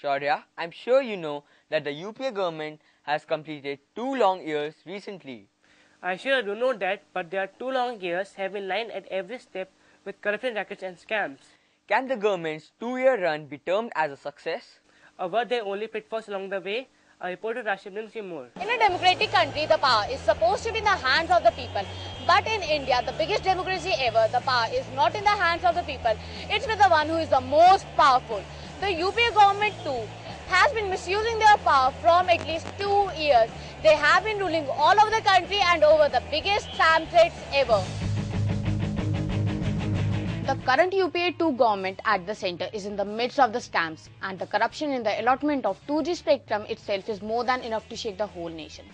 Shaurya, I'm sure you know that the UPA government has completed 2 long years recently. I sure do know that, but their 2 long years have been lined at every step with corruption rackets and scams. Can the government's 2-year run be termed as a success? Or were there only pitfalls along the way? Our reporter Rashid brings you more. In a democratic country, the power is supposed to be in the hands of the people. But in India, the biggest democracy ever, the power is not in the hands of the people. It's with the one who is the most powerful. The UPA government too has been misusing their power from at least 2 years. They have been ruling all over the country and over the biggest scam threats ever. The current UPA-2 government at the centre is in the midst of the scams, and the corruption in the allotment of 2G spectrum itself is more than enough to shake the whole nation.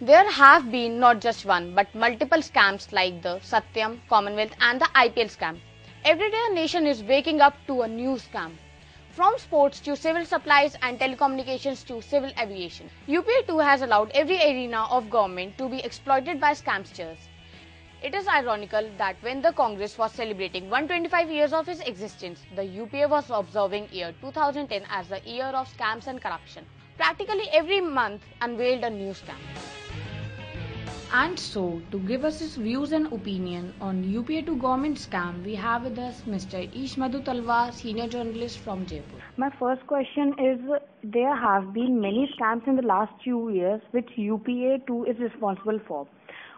There have been not just one but multiple scams like the Satyam, Commonwealth and the IPL scam. Every day a nation is waking up to a new scam. From sports to civil supplies and telecommunications to civil aviation, UPA-2 has allowed every arena of government to be exploited by scamsters. It is ironical that when the Congress was celebrating 125 years of its existence, the UPA was observing year 2010 as the year of scams and corruption. Practically every month unveiled a new scam. And so, to give us his views and opinion on UPA-2 government scam, we have with us Mr. Ishmadhu Talwar, senior journalist from Jaipur. My first question is, there have been many scams in the last few years which UPA-2 is responsible for.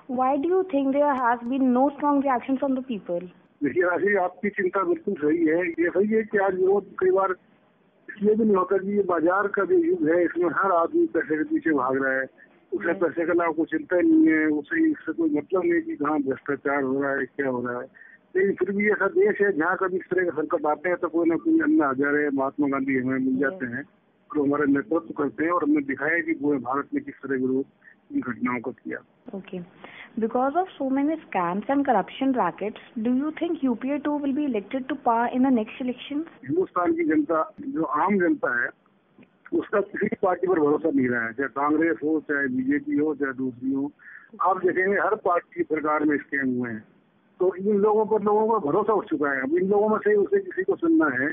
Why do you think there has been no strong reaction from the people? देखिए ऐसी आपकी चिंता बिल्कुल सही है। ये सही है कि आज विरोध कई बार इसलिए भी नहीं होता कि ये बाजार का जो युग है इसमें हर आदमी पैसे के पीछे भाग रहा है। उसे पैसे का लाभ को चिंता ही नहीं है, उसे इससे कोई मतलब नहीं कि कहाँ भ्रष्टाचार हो रहा है, क्या हो रहा है। लेकिन फिर भी ऐसा देश है जहाँ कभी इस तरह के संकट आते हैं तो कोई ना कोई अन्य हजारे महात्मा गांधी हमें मिल जाते हैं तो हमारे नेतृत्व करते हैं और हमने दिखाया कि पूरे भारत में किस तरह विरोध इन घटनाओं को किया। Okay. Because of so many scams and corruption rackets, do you think UPA-2 will be elected to power in the next elections? Hindustan की जनता जो आम जनता है उसका किसी पार्टी पर भरोसा नहीं रहा है, चाहे कांग्रेस हो, चाहे बीजेपी हो, चाहे दूसरी हो। आप देखेंगे हर पार्टी की सरकार में स्कैम हुए हैं, तो इन लोगों का भरोसा उठ चुका है। अब इन लोगों में से उसे किसी को सुनना है।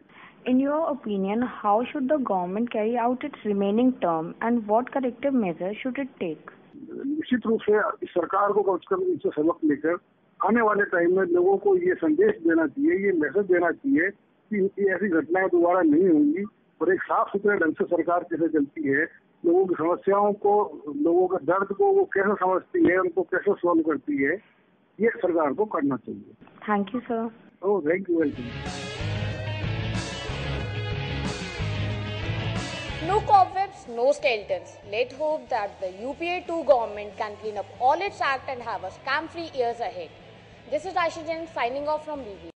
In your opinion, how should the government carry out its remaining term and what corrective measures should it take? निश्चित रूप से सरकार को कम से कम इससे सबक लेकर आने वाले टाइम में लोगों को ये संदेश देना चाहिए, ये मैसेज देना चाहिए कि ऐसी घटनाएं दोबारा नहीं होंगी और एक साफ सुथरे ढंग से सरकार कैसे चलती है, लोगों की समस्याओं को, लोगों के दर्द को वो कैसे समझती है, उनको कैसे सॉल्व करती है, ये सरकार को करना चाहिए। Thank you, sir. Oh, thank you, welcome. No cobwebs, no skeletons. Let's hope that the UPA-2 government can clean up all its act and have a scam-free years ahead. This is Aisha Jain signing off from BB.